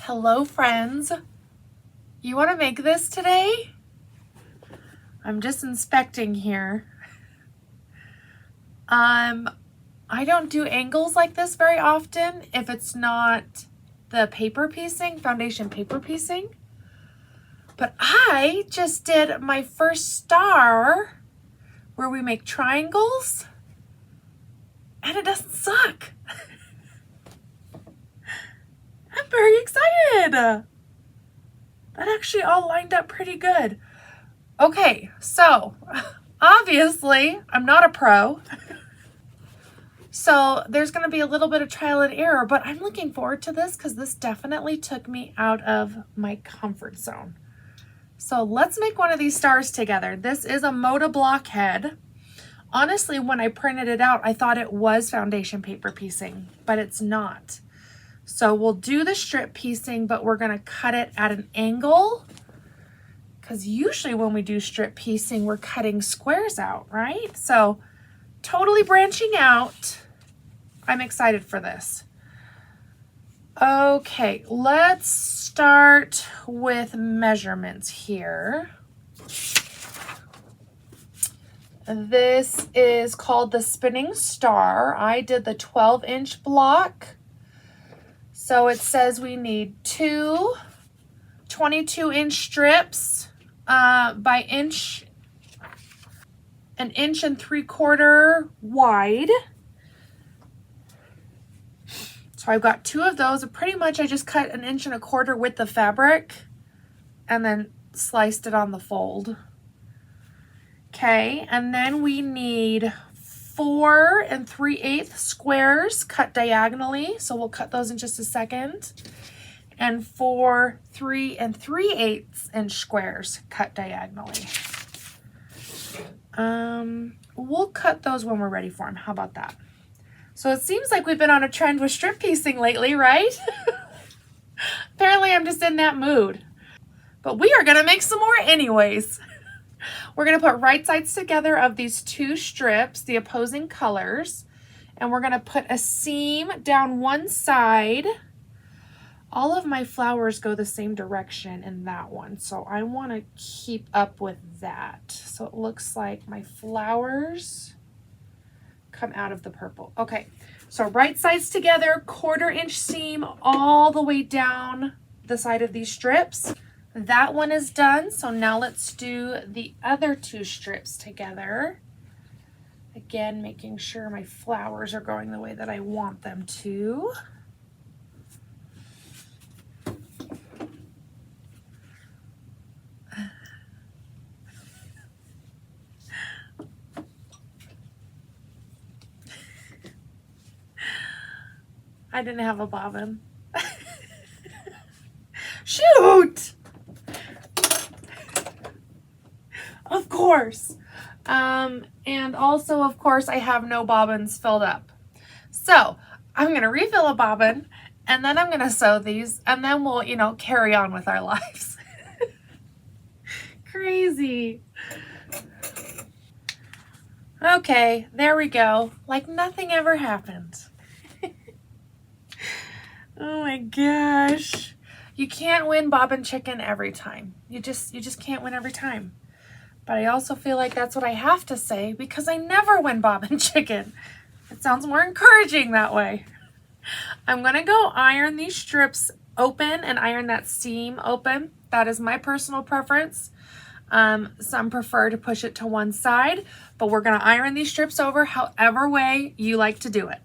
Hello friends, you want to make this today? I'm just inspecting here. I don't do angles like this very often if it's not the paper piecing, foundation paper piecing. But I just did my first star where we make triangles and it doesn't suck. I'm very excited. That actually all lined up pretty good. Okay, so obviously I'm not a pro. So there's going to be a little bit of trial and error, but I'm looking forward to this because this definitely took me out of my comfort zone. So let's make one of these stars together. This is a Moda blockhead. Honestly, when I printed it out, I thought it was foundation paper piecing, but it's not. So we'll do the strip piecing, but we're going to cut it at an angle because usually when we do strip piecing, we're cutting squares out, right? So totally branching out. I'm excited for this. Okay, let's start with measurements here. This is called the Spinning Star. I did the 12-inch block. So it says we need two 22-inch strips by an inch and 3/4 wide. So I've got two of those. Pretty much I just cut 1 1/4 inch width of fabric and then sliced it on the fold. Okay, and then we need 4 3/8 squares cut diagonally. So we'll cut those in just a second. And 4 3 3/8 inch squares cut diagonally. We'll cut those when we're ready for them. How about that? So it seems like we've been on a trend with strip piecing lately, right? Apparently I'm just in that mood. But we are going to make some more anyways. We're going to put right sides together of these two strips, the opposing colors, and we're going to put a seam down one side. All of my flowers go the same direction in that one, so I want to keep up with that. So it looks like my flowers come out of the purple. Okay, so right sides together, 1/4 inch seam all the way down the side of these strips. That one is done, so now let's do the other two strips together. Again, making sure my flowers are going the way that I want them to. I didn't have a bobbin. Shoot! Of course. And also, of course, I have no bobbins filled up. So I'm going to refill a bobbin and then I'm going to sew these and then we'll, carry on with our lives. Crazy. Okay, there we go. Like nothing ever happened. Oh my gosh. You can't win bobbin chicken every time. You just can't win every time. But I also feel like that's what I have to say because I never win bobbin chicken. It sounds more encouraging that way. I'm going to go iron these strips open and iron that seam open. That is my personal preference. Some prefer to push it to one side, but we're going to iron these strips over however way you like to do it.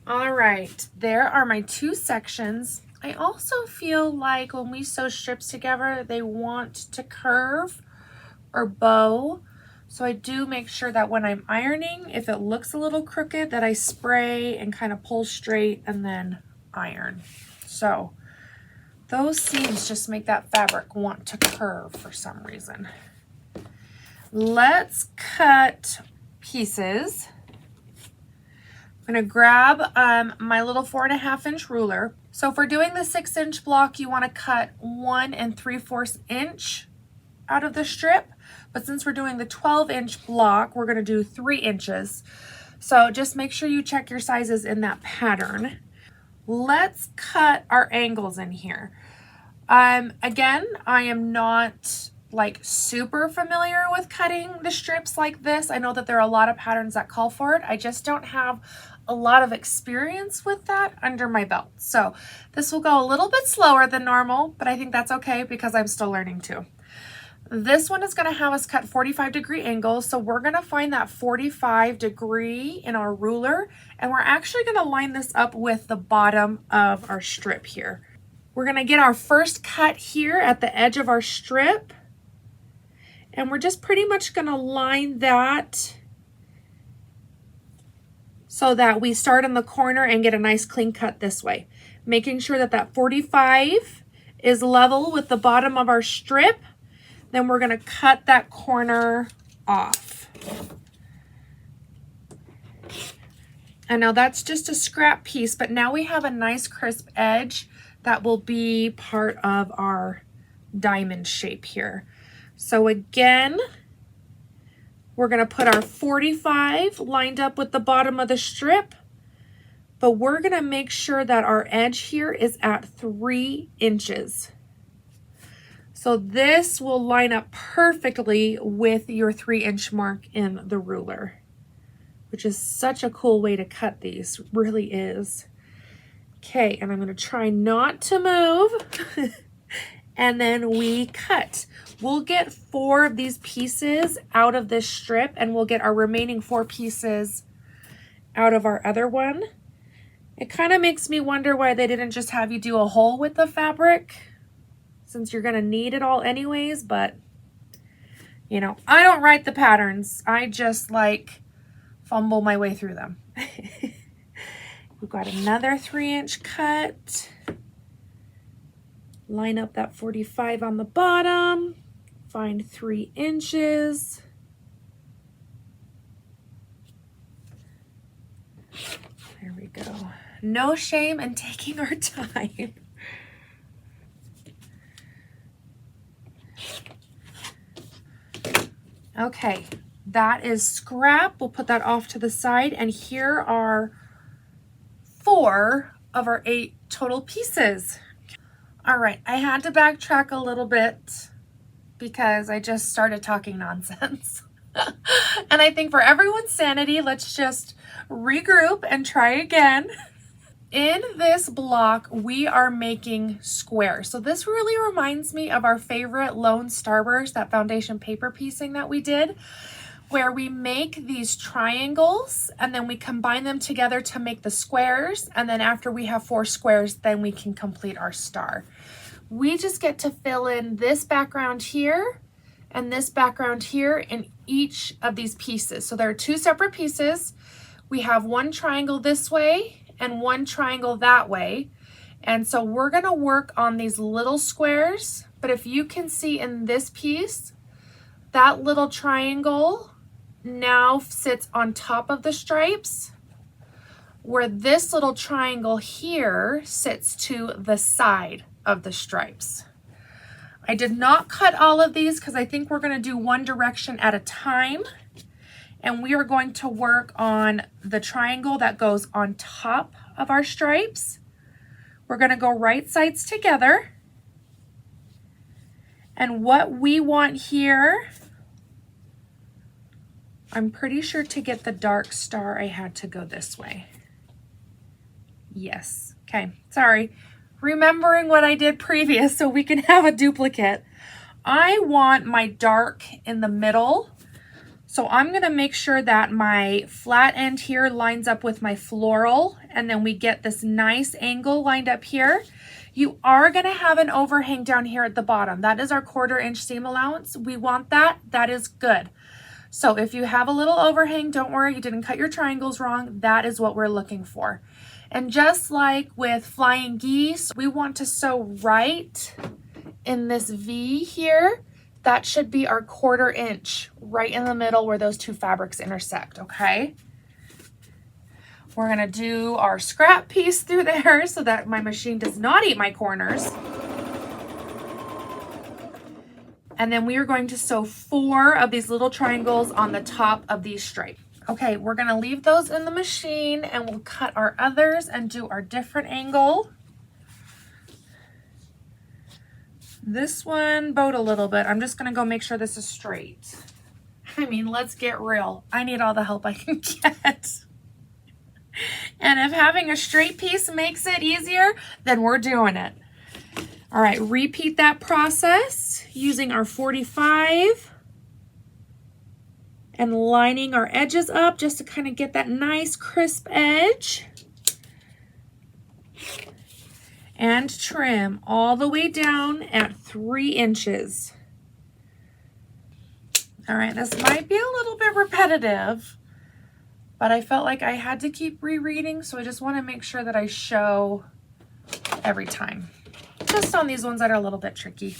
All right, there are my two sections. I also feel like when we sew strips together, they want to curve or bow. So I do make sure that when I'm ironing, if it looks a little crooked, that I spray and kind of pull straight and then iron. So those seams just make that fabric want to curve for some reason. Let's cut pieces. I'm going to grab my little 4.5 inch ruler. So if we're doing the 6-inch block, you want to cut 1 3/4 inch out of the strip. But since we're doing the 12-inch block, we're going to do 3 inches. So just make sure you check your sizes in that pattern. let's cut our angles in here. Again, I am not like super familiar with cutting the strips like this. I know that there are a lot of patterns that call for it. I just don't have a lot of experience with that under my belt. So this will go a little bit slower than normal, but I think that's okay because I'm still learning too. This one is going to have us cut 45-degree angles. So we're going to find that 45-degree in our ruler, and we're actually going to line this up with the bottom of our strip here. We're going to get our first cut here at the edge of our strip, and we're just pretty much going to line that so that we start in the corner and get a nice clean cut this way, making sure that that 45 is level with the bottom of our strip. Then we're going to cut that corner off. And now that's just a scrap piece, but now we have a nice crisp edge that will be part of our diamond shape here. So again, we're going to put our 45 lined up with the bottom of the strip, but we're going to make sure that our edge here is at 3 inches. So this will line up perfectly with your 3-inch mark in the ruler, which is such a cool way to cut these, really is. Okay, and I'm going to try not to move, and then we cut. We'll get 4 of these pieces out of this strip, and we'll get our remaining 4 pieces out of our other one. It kind of makes me wonder why they didn't just have you do a hole with the fabric, since you're going to need it all anyways, but you know, I don't write the patterns. I just like fumble my way through them. We've got another 3-inch cut. Line up that 45 on the bottom. Find 3 inches. There we go. No shame in taking our time. Okay, that is scrap. We'll put that off to the side, and here are 4 of our 8 total pieces. All right, I had to backtrack a little bit because I just started talking nonsense. And I think for everyone's sanity, let's just regroup and try again. In this block, we are making squares. So this really reminds me of our favorite Lone Starburst, that foundation paper piecing that we did, where we make these triangles and then we combine them together to make the squares. And then after we have 4 squares, then we can complete our star. We just get to fill in this background here and this background here in each of these pieces. So there are 2 separate pieces. We have 1 triangle this way and 1 triangle that way. And so we're gonna work on these little squares, but if you can see in this piece, that little triangle now sits on top of the stripes, where this little triangle here sits to the side of the stripes. I did not cut all of these because I think we're gonna do one direction at a time. And we are going to work on the triangle that goes on top of our stripes. We're going to go right sides together. And what we want here, I'm pretty sure to get the dark star, I had to go this way. Yes. Okay. Sorry. Remembering what I did previous so we can have a duplicate. I want my dark in the middle. So I'm going to make sure that my flat end here lines up with my floral, and then we get this nice angle lined up here. You are going to have an overhang down here at the bottom. That is our 1/4 inch seam allowance. We want that. That is good. So if you have a little overhang, don't worry, you didn't cut your triangles wrong. That is what we're looking for. And just like with flying geese, we want to sew right in this V here. That should be our 1/4 inch right in the middle where those 2 fabrics intersect, okay? We're gonna do our scrap piece through there so that my machine does not eat my corners. And then we are going to sew 4 of these little triangles on the top of these stripes. Okay, we're gonna leave those in the machine and we'll cut our others and do our different angle. This one bowed a little bit. I'm just gonna go make sure this is straight. I mean, let's get real. I need all the help I can get. And if having a straight piece makes it easier, then we're doing it. All right, repeat that process using our 45 and lining our edges up just to kind of get that nice crisp edge. And trim all the way down at 3 inches. All right, this might be a little bit repetitive, but I felt like I had to keep rereading, so I just want to make sure that I show every time. Just on these ones that are a little bit tricky.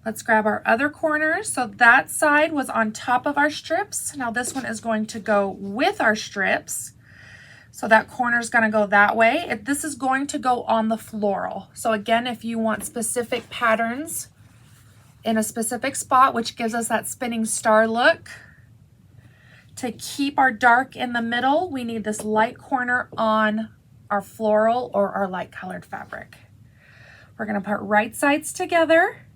Let's grab our other corners. So that side was on top of our strips. Now this one is going to go with our strips. So that corner is going to go that way. This is going to go on the floral. So again, if you want specific patterns in a specific spot, which gives us that spinning star look, to keep our dark in the middle, we need this light corner on our floral or our light colored fabric. We're going to put right sides together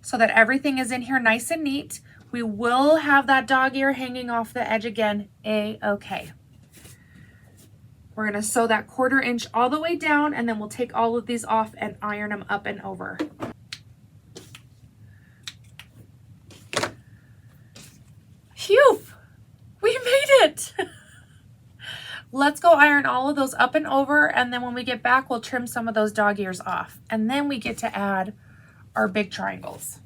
so that everything is in here nice and neat. We will have that dog ear hanging off the edge again, a-okay. We're going to sew that 1/4 inch all the way down, and then we'll take all of these off and iron them up and over. Phew! We made it! Let's go iron all of those up and over, and then when we get back, we'll trim some of those dog ears off. And then we get to add our big triangles.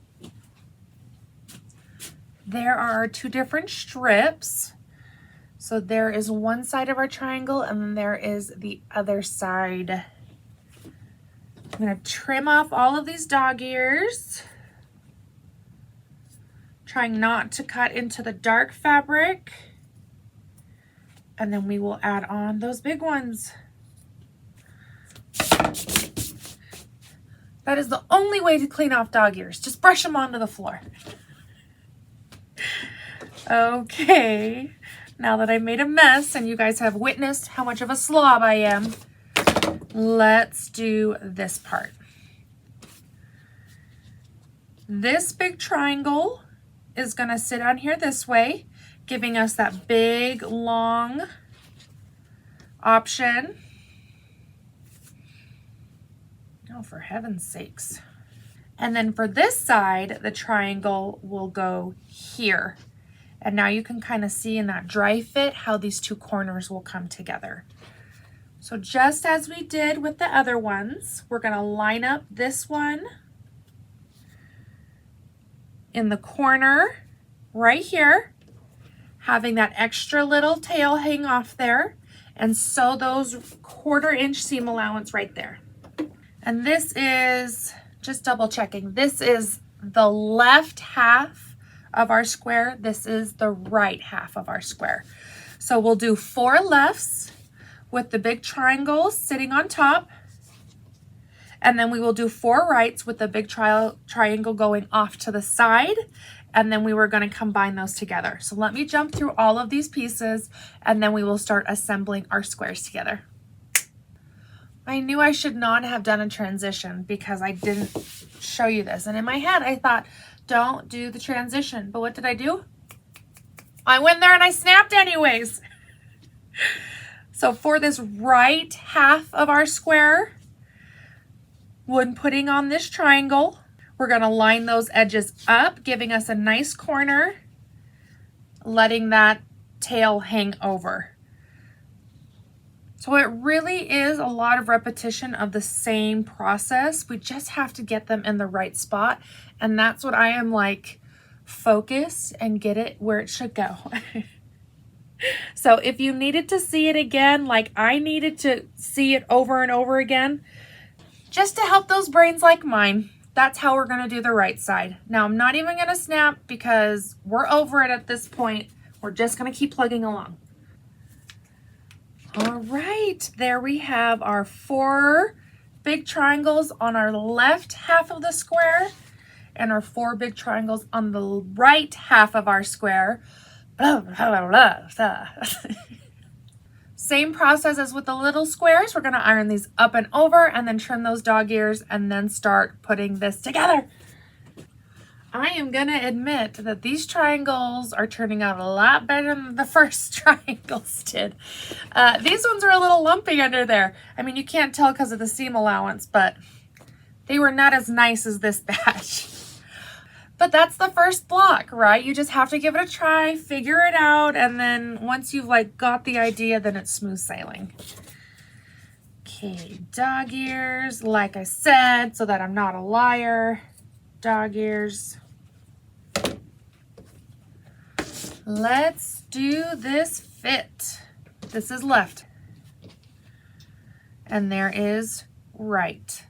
There are our 2 different strips. So there is one side of our triangle, and then there is the other side. I'm going to trim off all of these dog ears, trying not to cut into the dark fabric. And then we will add on those big ones. That is the only way to clean off dog ears. Just brush them onto the floor. Okay, now that I made a mess and you guys have witnessed how much of a slob I am, let's do this part. This big triangle is going to sit on here this way, giving us that big, long option. Oh, for heaven's sakes. And then for this side, the triangle will go here. And now you can kind of see in that dry fit how these 2 corners will come together. So just as we did with the other ones, we're going to line up this one in the corner right here, having that extra little tail hang off there, and sew those 1/4 inch seam allowance right there. And this is, just double checking, this is the left half of our square. This is the right half of our square. So we'll do 4 lefts with the big triangle sitting on top, and then we will do 4 rights with the big triangle going off to the side. And then we were going to combine those together. So let me jump through all of these pieces, and then we will start assembling our squares together. I knew I should not have done a transition because I didn't show you this. And in my head, I thought, don't do the transition. But what did I do? I went there and I snapped anyways. So for this right half of our square, when putting on this triangle, we're going to line those edges up, giving us a nice corner, letting that tail hang over. So it really is a lot of repetition of the same process. We just have to get them in the right spot. And that's what I am like, focus and get it where it should go. So if you needed to see it again, like I needed to see it over and over again, just to help those brains like mine, that's how we're going to do the right side. Now, I'm not even going to snap because we're over it at this point. We're just going to keep plugging along. All right, there we have our 4 big triangles on our left half of the square and our 4 big triangles on the right half of our square. Blah, blah, blah, blah. Same process as with the little squares. We're gonna iron these up and over and then trim those dog ears and then start putting this together. I am gonna admit that these triangles are turning out a lot better than the first triangles did. These ones are a little lumpy under there. I mean, you can't tell because of the seam allowance, but they were not as nice as this batch. But that's the first block, right? You just have to give it a try, figure it out, and then once you've like got the idea, then it's smooth sailing. Okay, dog ears, like I said, so that I'm not a liar. Dog ears. Let's do this fit. This is left. And there is right.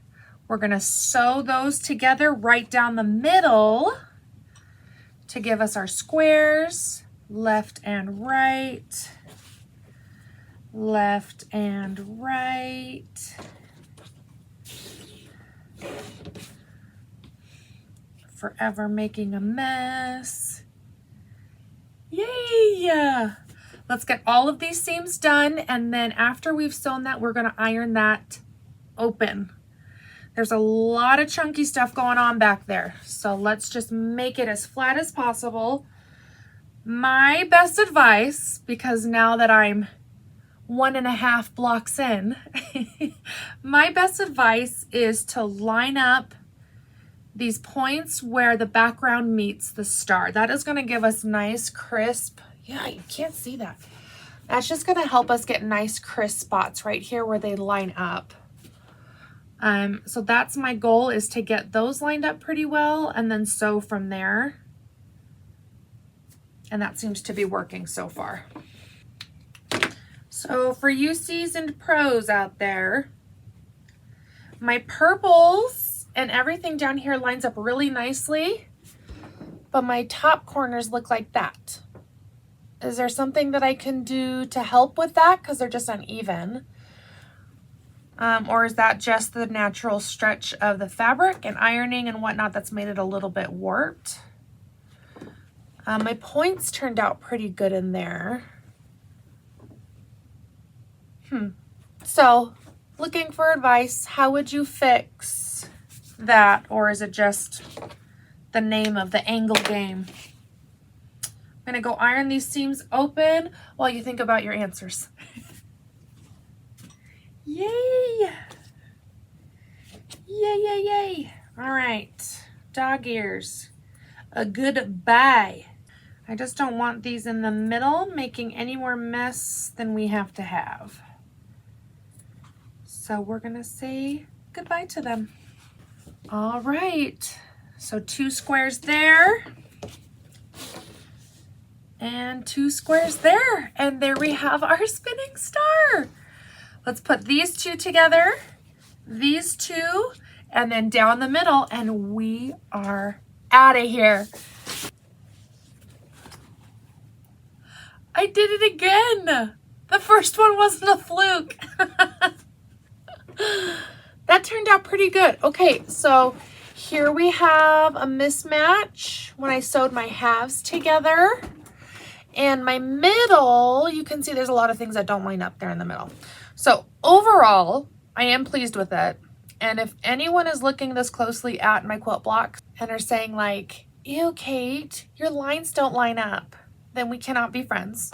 We're gonna sew those together right down the middle to give us our squares, left and right, left and right. Forever making a mess. Yay! Let's get all of these seams done, and then after we've sewn that, we're gonna iron that open. There's a lot of chunky stuff going on back there, so let's just make it as flat as possible. My best advice, because now that I'm 1.5 blocks in, my best advice is to line up these points where the background meets the star. That is going to give us nice crisp, yeah, you can't see that. That's just going to help us get nice crisp spots right here where they line up. So that's my goal, is to get those lined up pretty well and then sew from there. And that seems to be working so far. So for you seasoned pros out there, my purples and everything down here lines up really nicely, but my top corners look like that. Is there something that I can do to help with that? Because they're just uneven. Or is that just the natural stretch of the fabric and ironing and whatnot that's made it a little bit warped? My points turned out pretty good in there. So, looking for advice, how would you fix that? Or is it just the name of the angle game? I'm gonna go iron these seams open while you think about your answers. Yay! Yay, yay, yay. All right, dog ears, a goodbye. I just don't want these in the middle making any more mess than we have to have. So we're gonna say goodbye to them. All right, so 2 squares there. And 2 squares there. And there we have our spinning star. Let's put these 2 together, these 2, and then down the middle, and we are out of here. I did it again. The first one wasn't a fluke. That turned out pretty good. Okay, so here we have a mismatch when I sewed my halves together. And my middle, you can see there's a lot of things that don't line up there in the middle. So overall, I am pleased with it. And if anyone is looking this closely at my quilt blocks and are saying like, ew, Kate, your lines don't line up, then we cannot be friends.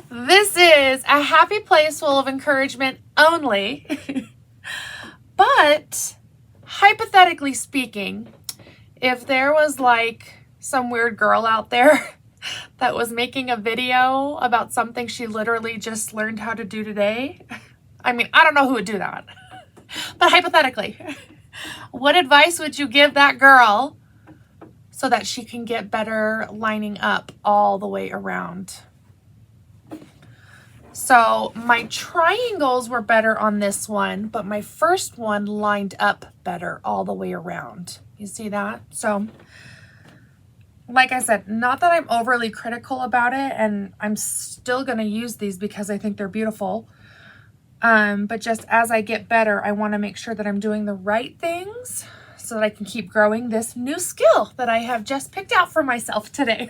This is a happy place full of encouragement only. But hypothetically speaking, if there was like some weird girl out there that was making a video about something she literally just learned how to do today, I mean, I don't know who would do that, but hypothetically, what advice would you give that girl so that she can get better lining up all the way around? So my triangles were better on this one, but my first one lined up better all the way around. You see that? So like I said, not that I'm overly critical about it, and I'm still going to use these because I think they're beautiful. But just as I get better, I want to make sure that I'm doing the right things so that I can keep growing this new skill that I have just picked out for myself today.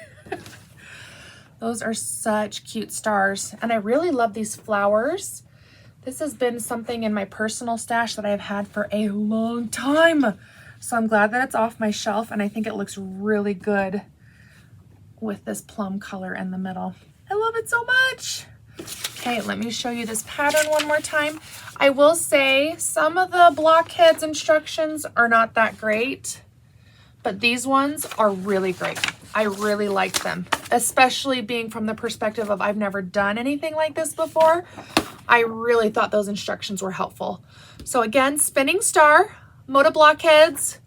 Those are such cute stars. And I really love these flowers. This has been something in my personal stash that I've had for a long time. So I'm glad that it's off my shelf, and I think it looks really good with this plum color in the middle. I love it so much. Okay, let me show you this pattern one more time. I will say some of the blockheads instructions are not that great, but these ones are really great. I really like them, especially being from the perspective of I've never done anything like this before. I really thought those instructions were helpful. So again, spinning star, Moda blockheads,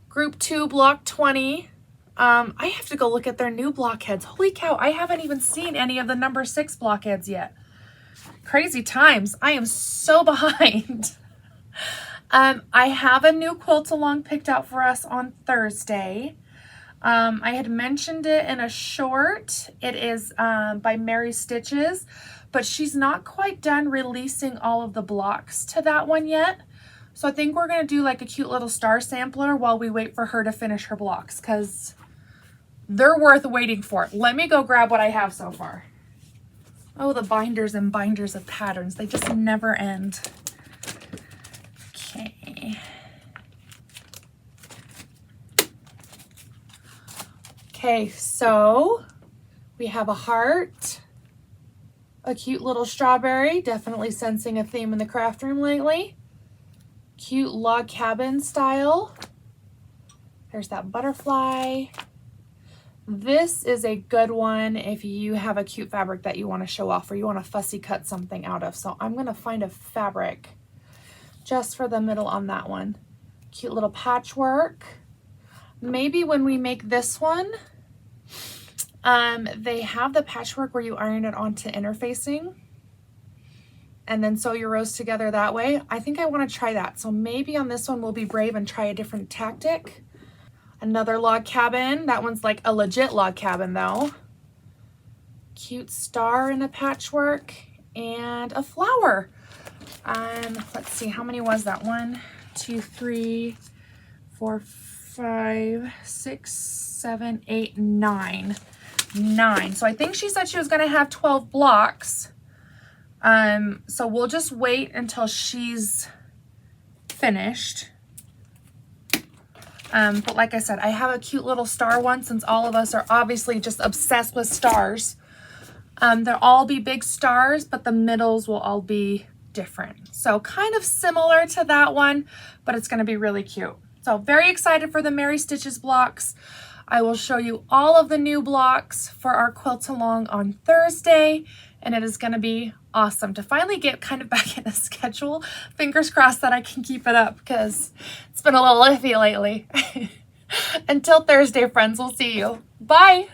group 2, block 20. I have to go look at their new blockheads. Holy cow, I haven't even seen any of the number 6 blockheads yet. Crazy times. I am so behind. I have a new quilt along picked out for us on Thursday. I had mentioned it in a short. It is by Mary Stitches, but she's not quite done releasing all of the blocks to that one yet. So I think we're going to do like a cute little star sampler while we wait for her to finish her blocks, because they're worth waiting for. Let me go grab what I have so far. Oh, the binders and binders of patterns. They just never end. Okay. Okay, so we have a heart, a cute little strawberry, definitely sensing a theme in the craft room lately. Cute log cabin style. There's that butterfly. This is a good one if you have a cute fabric that you want to show off or you want to fussy cut something out of. So I'm going to find a fabric just for the middle on that one. Cute little patchwork. Maybe when we make this one, they have the patchwork where you iron it onto interfacing and then sew your rows together that way. I think I want to try that. So maybe on this one we'll be brave and try a different tactic. Another log cabin. That one's like a legit log cabin though. Cute star in a patchwork and a flower. Let's see, how many was that? 1, 2, 3, 4, 5, 6, 7, 8, 9. 9. So I think she said she was going to have 12 blocks. So we'll just wait until she's finished. But like I said, I have a cute little star one since all of us are obviously just obsessed with stars. They'll all be big stars, but the middles will all be different. So kind of similar to that one, but it's going to be really cute. So very excited for the Mary Stitches blocks. I will show you all of the new blocks for our quilt along on Thursday, and it is going to be awesome to finally get kind of back in a schedule. Fingers crossed that I can keep it up because it's been a little iffy lately. Until Thursday, friends, we'll see you. Bye.